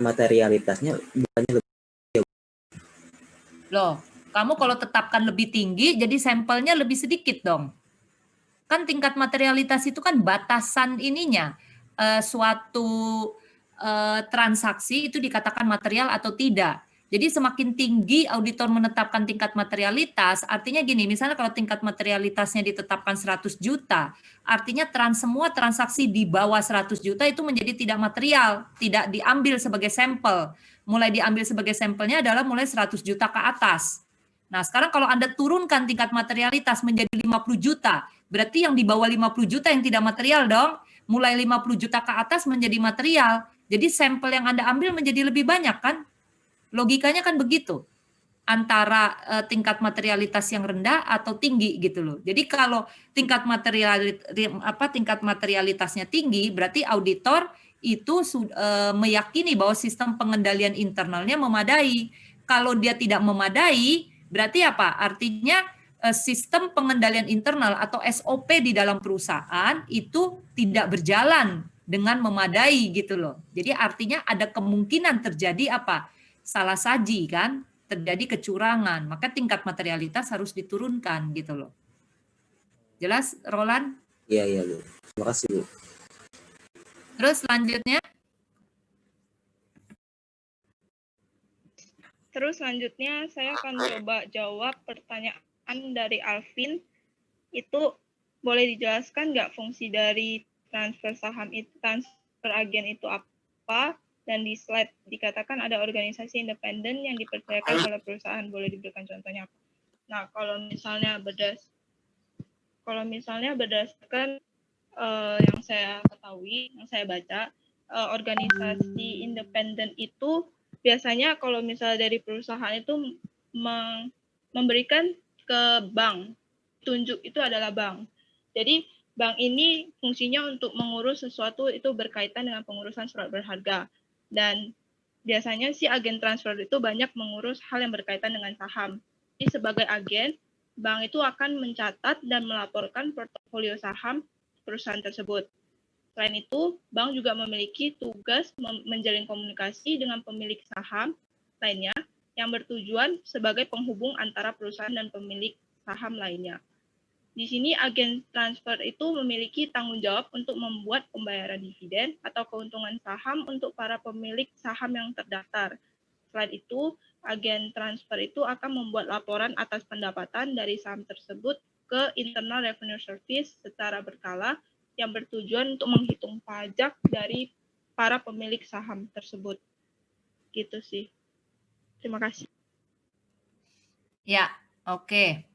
materialitasnya bukannya lebih. Loh, kamu kalau tetapkan lebih tinggi, jadi sampelnya lebih sedikit dong. Kan tingkat materialitas itu kan batasan ininya, suatu transaksi itu dikatakan material atau tidak. Jadi semakin tinggi auditor menetapkan tingkat materialitas, artinya gini, misalnya kalau tingkat materialitasnya ditetapkan 100 juta, artinya semua transaksi di bawah 100 juta itu menjadi tidak material, tidak diambil sebagai sampel. Mulai diambil sebagai sampelnya adalah mulai 100 juta ke atas. Nah, sekarang kalau Anda turunkan tingkat materialitas menjadi 50 juta, berarti yang di bawah 50 juta yang tidak material dong. Mulai 50 juta ke atas menjadi material. Jadi sampel yang Anda ambil menjadi lebih banyak kan? Logikanya kan begitu. Antara tingkat materialitas yang rendah atau tinggi gitu loh. Jadi kalau tingkat materialitasnya tinggi, berarti auditor itu meyakini bahwa sistem pengendalian internalnya memadai. Kalau dia tidak memadai, berarti apa? Artinya sistem pengendalian internal atau SOP di dalam perusahaan itu tidak berjalan dengan memadai gitu loh. Jadi artinya ada kemungkinan terjadi apa? Salah saji kan, terjadi kecurangan, maka tingkat materialitas harus diturunkan gitu loh. Jelas, Roland? Iya, Bu. Terima kasih, Bu. Terus selanjutnya? Terus selanjutnya saya akan coba jawab pertanyaan dari Alvin. Itu boleh dijelaskan nggak fungsi dari transfer saham itu, transfer agen itu apa? Dan di slide dikatakan ada organisasi independen yang dipercayakan oleh perusahaan. Boleh diberikan contohnya apa? Nah, kalau misalnya berdasarkan yang saya ketahui, yang saya baca, organisasi independen itu biasanya kalau misalnya dari perusahaan itu memberikan ke bank, tunjuk itu adalah bank. Jadi bank ini fungsinya untuk mengurus sesuatu itu berkaitan dengan pengurusan surat berharga. Dan biasanya si agen transfer itu banyak mengurus hal yang berkaitan dengan saham. Jadi sebagai agen, bank itu akan mencatat dan melaporkan portofolio saham perusahaan tersebut. Selain itu, bank juga memiliki tugas menjalin komunikasi dengan pemilik saham lainnya yang bertujuan sebagai penghubung antara perusahaan dan pemilik saham lainnya. Di sini agen transfer itu memiliki tanggung jawab untuk membuat pembayaran dividen atau keuntungan saham untuk para pemilik saham yang terdaftar. Selain itu, agen transfer itu akan membuat laporan atas pendapatan dari saham tersebut ke Internal Revenue Service secara berkala yang bertujuan untuk menghitung pajak dari para pemilik saham tersebut. Gitu sih. Terima kasih. Ya, oke.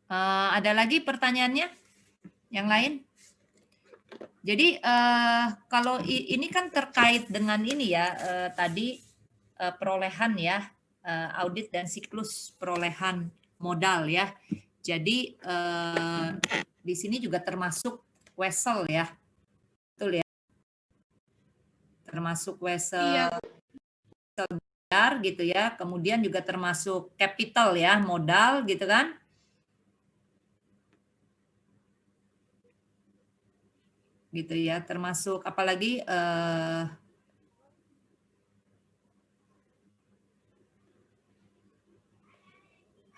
Ada lagi pertanyaannya? Yang lain? Jadi kalau ini kan terkait dengan ini ya, tadi perolehan ya, audit dan siklus perolehan modal ya. Jadi di sini juga termasuk wesel ya, betul ya? Termasuk wesel, bayar gitu ya. Kemudian juga termasuk capital ya, modal gitu kan? Gitu ya, termasuk apalagi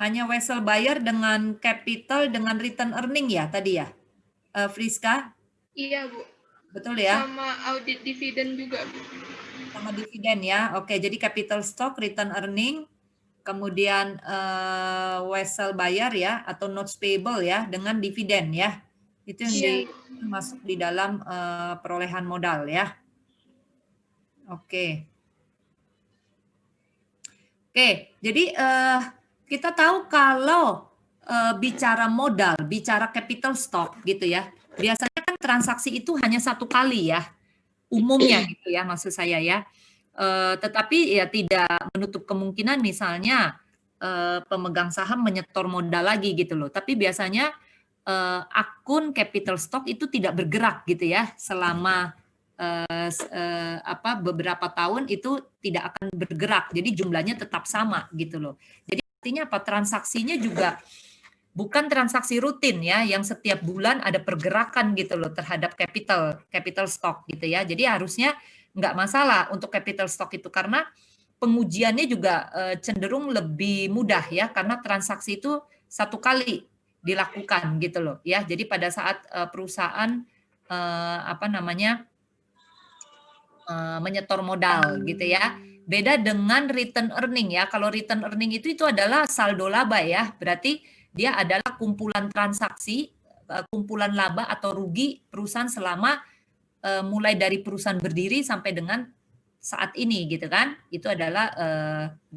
hanya wesel buyer dengan capital dengan return earning ya tadi ya, Friska? Iya, Bu. Betul ya? Sama audit dividen juga, Bu. Sama dividen ya. Oke, jadi capital stock, return earning, kemudian wesel buyer ya atau notes payable ya dengan dividen ya. Itu yang masuk di dalam perolehan modal ya. Oke. Oke, jadi kita tahu kalau bicara modal, bicara capital stock gitu ya, biasanya kan transaksi itu hanya satu kali ya, umumnya gitu ya maksud saya ya. Tetapi ya tidak menutup kemungkinan misalnya pemegang saham menyetor modal lagi gitu loh. Tapi biasanya akun capital stock itu tidak bergerak gitu ya selama beberapa tahun itu tidak akan bergerak, jadi jumlahnya tetap sama gitu loh. Jadi artinya apa? Transaksinya juga bukan transaksi rutin ya, yang setiap bulan ada pergerakan gitu loh terhadap capital stock gitu ya. Jadi harusnya nggak masalah untuk capital stock itu, karena pengujiannya juga cenderung lebih mudah ya, karena transaksi itu satu kali dilakukan gitu loh ya. Jadi pada saat perusahaan apa namanya menyetor modal gitu ya. Beda dengan return earning ya. Kalau return earning itu adalah saldo laba ya. Berarti dia adalah kumpulan transaksi, kumpulan laba atau rugi perusahaan selama mulai dari perusahaan berdiri sampai dengan saat ini gitu kan. Itu adalah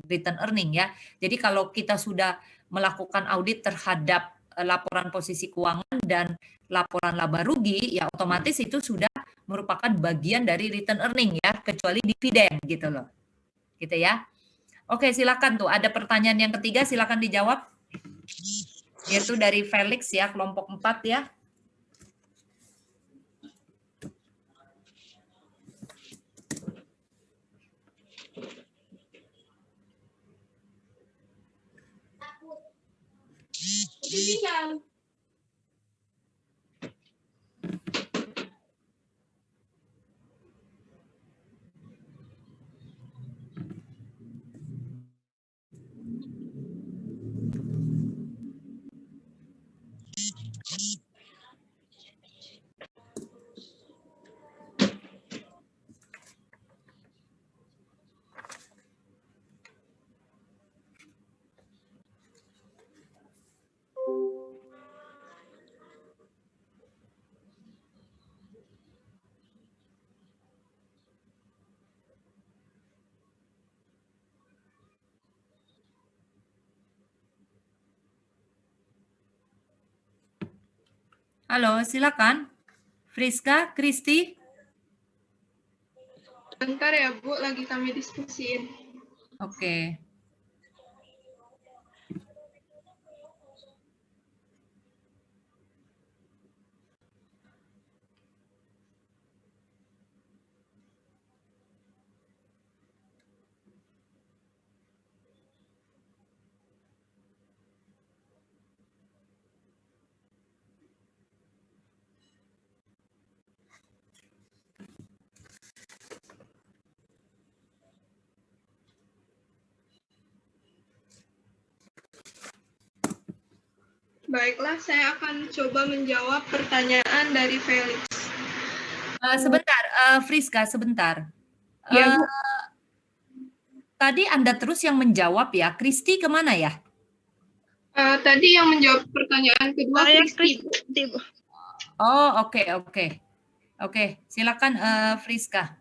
return earning ya. Jadi kalau kita sudah melakukan audit terhadap laporan posisi keuangan dan laporan laba rugi, ya otomatis itu sudah merupakan bagian dari return earning ya, kecuali dividen gitu loh. Gitu ya. Oke, silakan tuh. Ada pertanyaan yang ketiga, silakan dijawab. Yaitu dari Felix ya, kelompok 4 ya. Halo, silakan. Friska, Kristi. Bentar ya Bu, lagi kami diskusiin. Oke. Baiklah, saya akan coba menjawab pertanyaan dari Felix. Sebentar, Friska, sebentar. Ya, Bu. Tadi Anda terus yang menjawab ya. Kristi kemana ya? Tadi yang menjawab pertanyaan kedua Saya Kristi. Kristi, Bu. Oh, oke. Silakan Friska.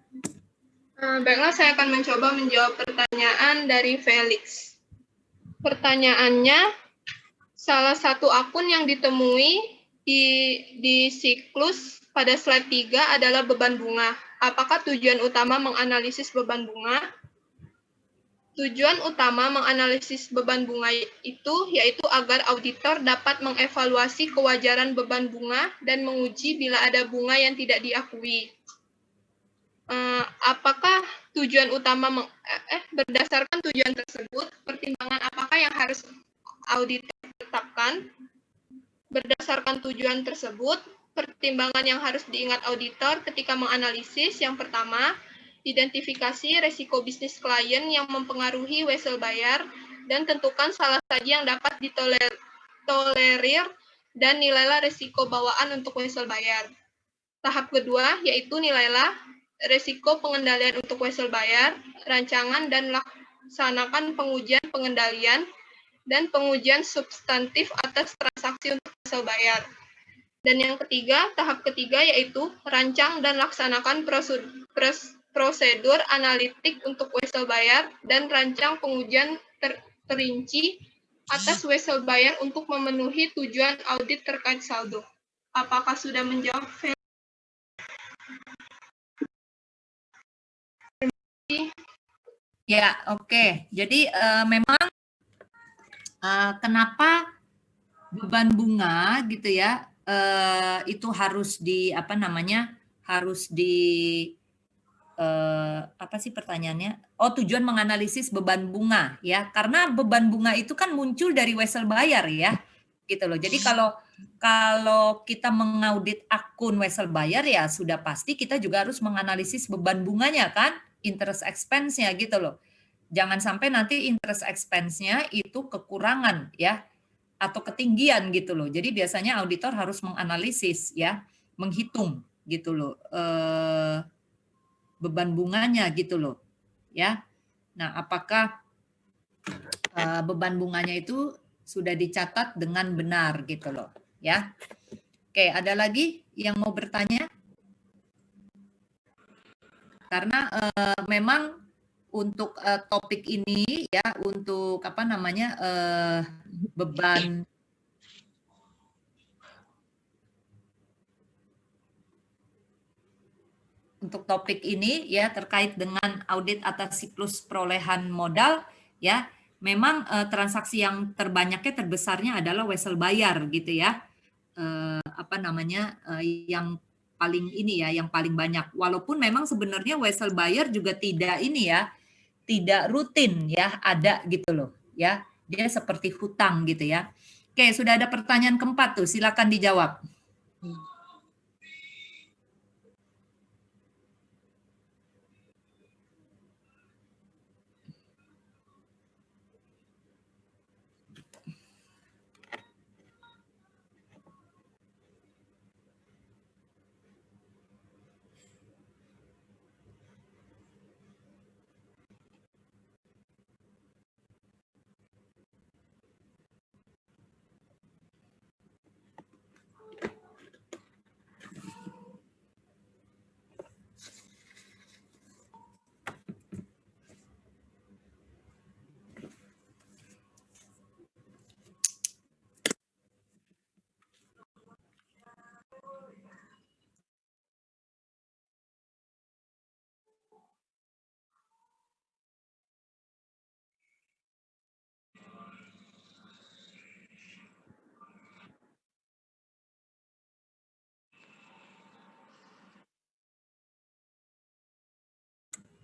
Baiklah, saya akan mencoba menjawab pertanyaan dari Felix. Pertanyaannya, salah satu akun yang ditemui di siklus pada slide 3 adalah beban bunga. Apakah tujuan utama menganalisis beban bunga? Tujuan utama menganalisis beban bunga itu yaitu agar auditor dapat mengevaluasi kewajaran beban bunga dan menguji bila ada bunga yang tidak diakui. Apakah tujuan utama berdasarkan tujuan tersebut, pertimbangan apakah yang harus auditor tetapkan? Berdasarkan tujuan tersebut, pertimbangan yang harus diingat auditor ketika menganalisis yang pertama, identifikasi resiko bisnis klien yang mempengaruhi wesel bayar dan tentukan salah saja yang dapat ditolerir dan nilailah resiko bawaan untuk wesel bayar. Tahap kedua yaitu nilailah resiko pengendalian untuk wesel bayar, rancangan dan laksanakan pengujian pengendalian dan pengujian substantif atas transaksi untuk wesel bayar. Dan yang ketiga, tahap ketiga yaitu rancang dan laksanakan prosedur analitik untuk wesel bayar dan rancang pengujian terinci atas wesel bayar untuk memenuhi tujuan audit terkait saldo. Apakah sudah menjawab? Ya, oke. Jadi memang kenapa beban bunga gitu ya itu harus apa sih pertanyaannya? Oh, tujuan menganalisis beban bunga ya, karena beban bunga itu kan muncul dari wesel bayar ya. gitu loh. Jadi kalau kita mengaudit akun wesel buyer ya sudah pasti kita juga harus menganalisis beban bunganya kan, interest expense-nya gitu loh. Jangan sampai nanti interest expense-nya itu kekurangan ya atau ketinggian gitu loh. Jadi biasanya auditor harus menganalisis ya, menghitung gitu loh beban bunganya gitu loh ya. Nah, apakah beban bunganya itu sudah dicatat dengan benar gitu loh ya. Oke, ada lagi yang mau bertanya? Karena memang untuk topik ini ya, untuk apa namanya beban untuk topik ini ya terkait dengan audit atas siklus perolehan modal ya, memang transaksi yang terbanyaknya terbesarnya adalah wesel buyer gitu ya. Apa namanya yang paling ini ya, yang paling banyak. Walaupun memang sebenarnya wesel buyer juga tidak ini ya, tidak rutin ya ada gitu loh ya. Dia seperti hutang gitu ya. Oke, sudah ada pertanyaan keempat tuh, silakan dijawab.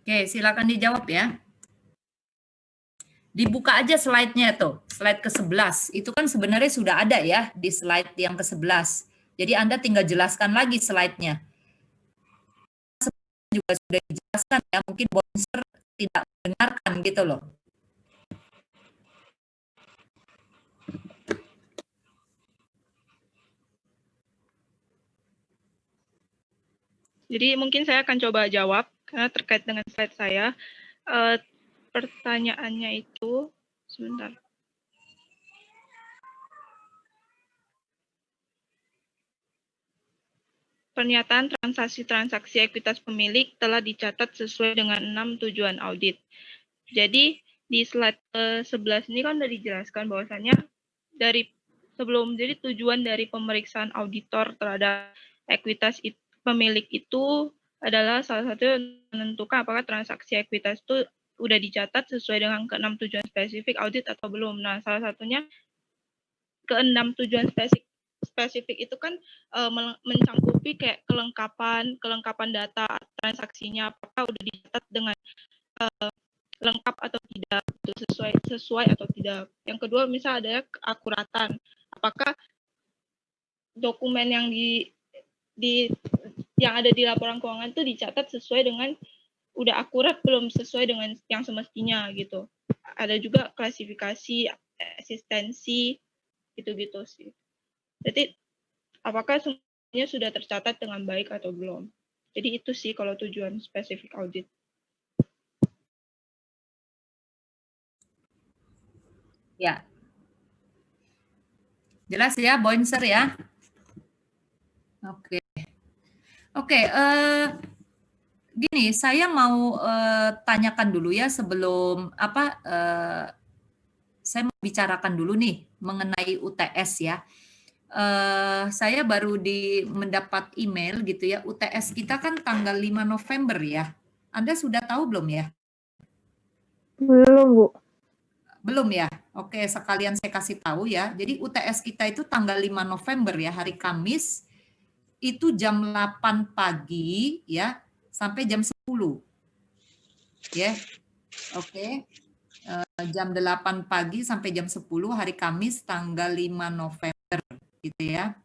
Oke, silakan dijawab ya. Dibuka aja slide-nya tuh, slide ke-11. Itu kan sebenarnya sudah ada ya di slide yang ke-11. Jadi Anda tinggal jelaskan lagi slide-nya. Juga sudah dijelaskan ya, mungkin Bonser tidak mendengarkan gitu loh. Jadi mungkin saya akan coba jawab karena terkait dengan slide saya. Pertanyaannya itu sebentar. Pernyataan transaksi ekuitas pemilik telah dicatat sesuai dengan 6 tujuan audit. Jadi di slide 11 ini kan sudah dijelaskan bahwasannya dari sebelum, jadi tujuan dari pemeriksaan auditor terhadap ekuitas pemilik itu adalah salah satu menentukan apakah transaksi ekuitas itu udah dicatat sesuai dengan ke-6 tujuan spesifik audit atau belum. Nah, salah satunya ke-6 tujuan spesifik itu kan mencangkupi kayak kelengkapan data transaksinya, apakah udah dicatat dengan lengkap atau tidak, sesuai atau tidak. Yang kedua misal ada keakuratan, apakah dokumen yang yang ada di laporan keuangan itu dicatat sesuai dengan udah akurat belum, sesuai dengan yang semestinya gitu. Ada juga klasifikasi, eksistensi, gitu-gitu sih. Jadi apakah semuanya sudah tercatat dengan baik atau belum. Jadi itu sih kalau tujuan spesifik audit. Ya. Jelas ya, Bonser ya? Oke. Oke, gini, saya mau tanyakan dulu ya sebelum saya mau bicarakan dulu nih mengenai UTS ya. Saya baru mendapat email gitu ya, UTS kita kan tanggal 5 November ya. Anda sudah tahu belum ya? Belum, Bu. Belum ya? Oke, sekalian saya kasih tahu ya. Jadi UTS kita itu tanggal 5 November ya, hari Kamis. Itu jam 8 pagi ya sampai jam 10. Ya. Oke. jam 8 pagi sampai jam 10 hari Kamis tanggal 5 November gitu ya.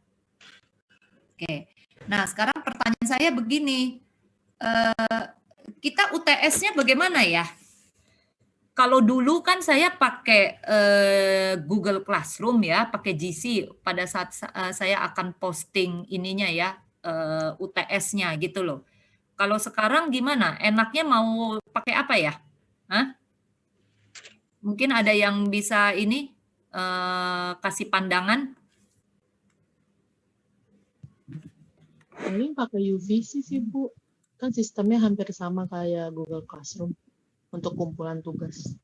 Oke. Nah, sekarang pertanyaan saya begini. Kita UTS-nya bagaimana ya? Kalau dulu kan saya pakai Google Classroom ya, pakai GC pada saat saya akan posting ininya ya, UTS-nya gitu loh. Kalau sekarang gimana? Enaknya mau pakai apa ya? Hah? Mungkin ada yang bisa ini kasih pandangan? Paling pakai UVC sih, Bu. Kan sistemnya hampir sama kayak Google Classroom untuk kumpulan tugas.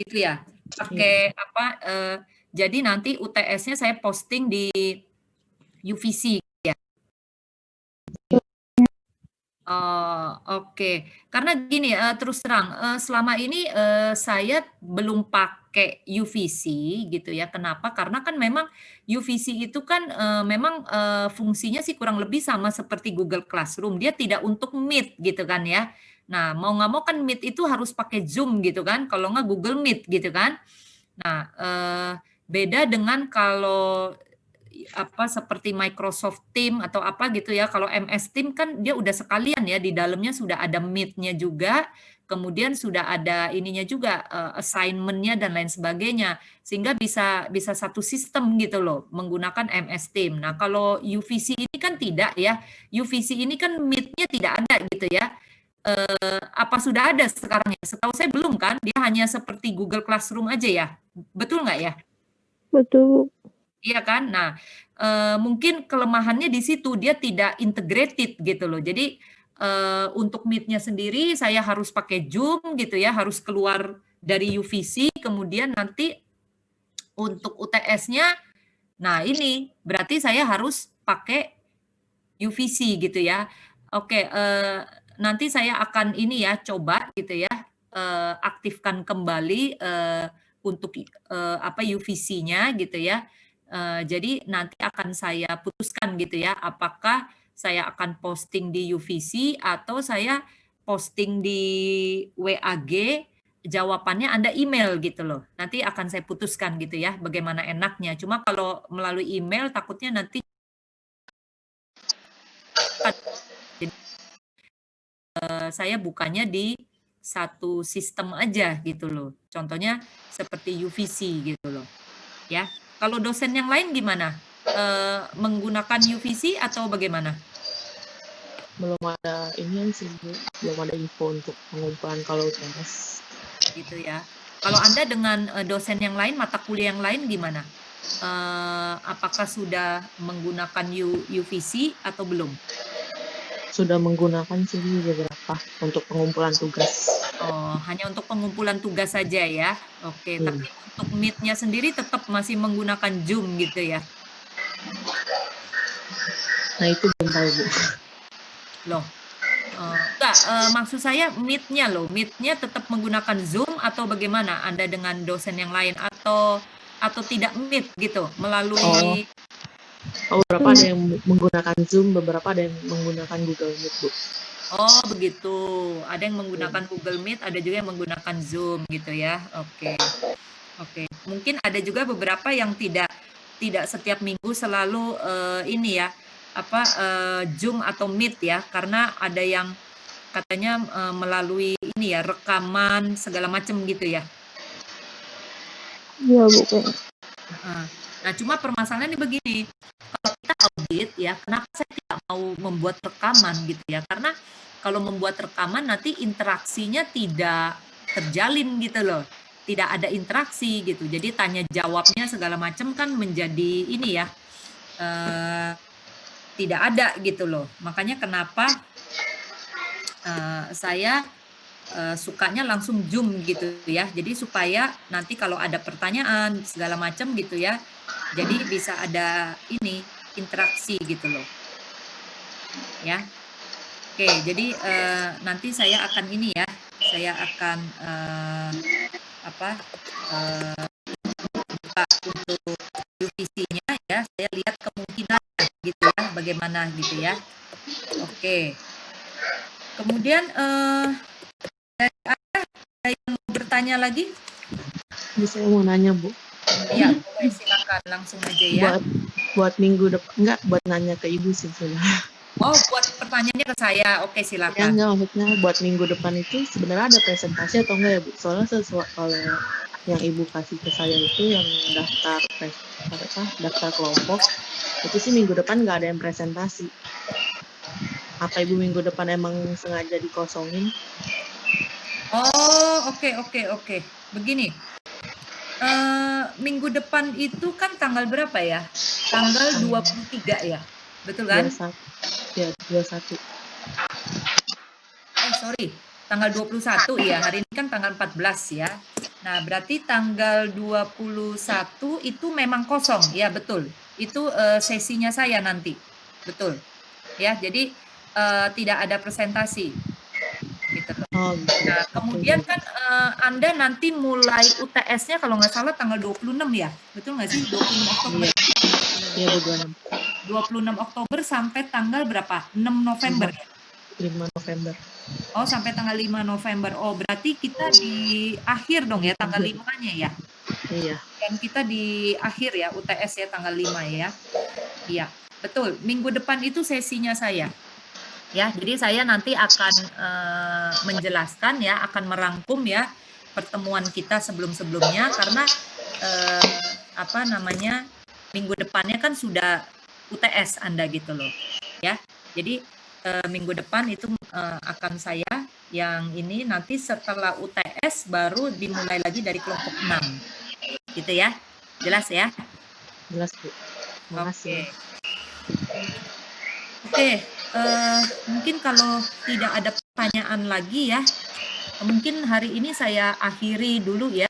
Gitu ya. Pakai apa? Jadi nanti UTS-nya saya posting di UVC ya. Oke. Karena gini, terus terang, selama ini saya belum pakai UVC gitu ya. Kenapa? Karena kan memang UVC itu kan memang fungsinya sih kurang lebih sama seperti Google Classroom. Dia tidak untuk Meet gitu kan ya. Nah, mau nggak mau kan Meet itu harus pakai Zoom gitu kan. Kalau nggak Google Meet gitu kan. Nah, beda dengan kalau apa seperti Microsoft Team atau apa gitu ya. Kalau MS Team kan dia udah sekalian ya, di dalamnya sudah ada Meet-nya juga, kemudian sudah ada ininya juga assignment-nya dan lain sebagainya, sehingga bisa satu sistem gitu loh menggunakan MS Team. Nah, kalau UVC ini kan tidak ya. UVC ini kan Meet-nya tidak ada gitu ya. Apa sudah ada sekarang ya? Setahu saya belum kan, dia hanya seperti Google Classroom aja ya. Betul nggak ya? Betul, Bu. Iya kan? Nah, mungkin kelemahannya di situ, dia tidak integrated gitu loh. Jadi, untuk Meet-nya sendiri saya harus pakai Zoom gitu ya, harus keluar dari UVC, kemudian nanti untuk UTS-nya, nah ini berarti saya harus pakai UVC gitu ya. Oke, nanti saya akan ini ya, coba gitu ya, aktifkan kembali, untuk apa, UVC-nya gitu ya. Jadi nanti akan saya putuskan gitu ya, apakah saya akan posting di UVC atau saya posting di WAG, jawabannya Anda email gitu loh. Nanti akan saya putuskan gitu ya, bagaimana enaknya. Cuma kalau melalui email takutnya nanti saya bukanya di satu sistem aja gitu loh. Contohnya seperti UVC gitu loh. Ya. Kalau dosen yang lain gimana? Menggunakan UVC atau bagaimana? Belum ada ini sih, Bu. Belum ada info untuk pengumpulan kalau UTS. Gitu ya. Kalau Anda dengan dosen yang lain, mata kuliah yang lain gimana? Apakah sudah menggunakan UVC atau belum? Sudah menggunakan sih beberapa untuk pengumpulan tugas. Oh, hanya untuk pengumpulan tugas saja ya. Oke, tapi untuk Meet-nya sendiri tetap masih menggunakan Zoom gitu ya. Nah, itu belum tahu, Bu. Loh. Enggak, maksud saya Meet-nya loh. Meet-nya tetap menggunakan Zoom atau bagaimana Anda dengan dosen yang lain atau tidak Meet gitu melalui Beberapa ada yang menggunakan Zoom, beberapa ada yang menggunakan Google Meet, Bu. Oh, begitu. Ada yang menggunakan Google Meet, ada juga yang menggunakan Zoom gitu ya. Oke. Oke. Mungkin ada juga beberapa yang tidak setiap minggu selalu ini ya, apa Zoom atau Meet ya, karena ada yang katanya melalui ini ya, rekaman segala macam gitu ya. Iya, Bu. Kayaknya. Nah, cuma permasalahannya begini. Kalau kita audit ya, kenapa saya tidak mau membuat rekaman gitu ya? Karena kalau membuat rekaman nanti interaksinya tidak terjalin gitu loh. Tidak ada interaksi gitu. Jadi tanya jawabnya segala macam kan menjadi ini ya. Tidak ada gitu loh. Makanya kenapa saya sukanya langsung Zoom gitu ya. Jadi supaya nanti kalau ada pertanyaan segala macam gitu ya, jadi bisa ada ini interaksi gitu loh. Ya. Oke, jadi nanti saya akan ini ya. Saya akan buka untuk UVC-nya ya. Saya lihat kemungkinannya gitu ya, bagaimana gitu ya. Oke. Kemudian dari ada yang bertanya lagi? Jadi saya mau nanya Bu, Iya, boleh silakan langsung aja ya. buat minggu depan, enggak buat nanya ke Ibu sih sebenarnya. Oh, buat pertanyaannya ke saya. Oke, Ya silakan. enggak, maksudnya buat minggu depan itu sebenarnya ada presentasi atau enggak ya Bu? Soalnya sesuatu kalau yang Ibu kasih ke saya itu yang daftar kelompok itu sih minggu depan nggak ada yang presentasi. Apa Ibu minggu depan emang sengaja dikosongin? Oh, oke. Begini, minggu depan itu kan tanggal berapa ya? Tanggal 23 ya? Betul kan? 21. Sorry, tanggal 21 ya. Hari ini kan tanggal 14 ya. Nah, berarti tanggal 21 itu memang kosong. Ya, betul. Itu sesinya saya nanti. Betul. Ya, jadi tidak ada presentasi. Gitu loh. Oh, gitu. Nah, kemudian kan Anda nanti mulai UTS-nya kalau nggak salah tanggal 26 ya? Betul nggak sih? 26 Oktober. Iya Bu, 26 Oktober sampai tanggal berapa? 6 November. 5 November. Oh, sampai tanggal 5 November. Oh, berarti kita di akhir dong ya, tanggal 5-nya ya? Iya. Dan kita di akhir ya, UTS ya, tanggal 5 ya. Iya, betul. Minggu depan itu sesinya saya. Ya, jadi saya nanti akan menjelaskan ya, akan merangkum ya pertemuan kita sebelum-sebelumnya karena minggu depannya kan sudah UTS Anda gitu loh. Ya. Jadi minggu depan itu akan saya yang ini nanti setelah UTS baru dimulai lagi dari kelompok 6. Gitu ya. Jelas ya? Jelas Bu. Terima kasih. Oke, mungkin kalau tidak ada pertanyaan lagi ya, mungkin hari ini saya akhiri dulu ya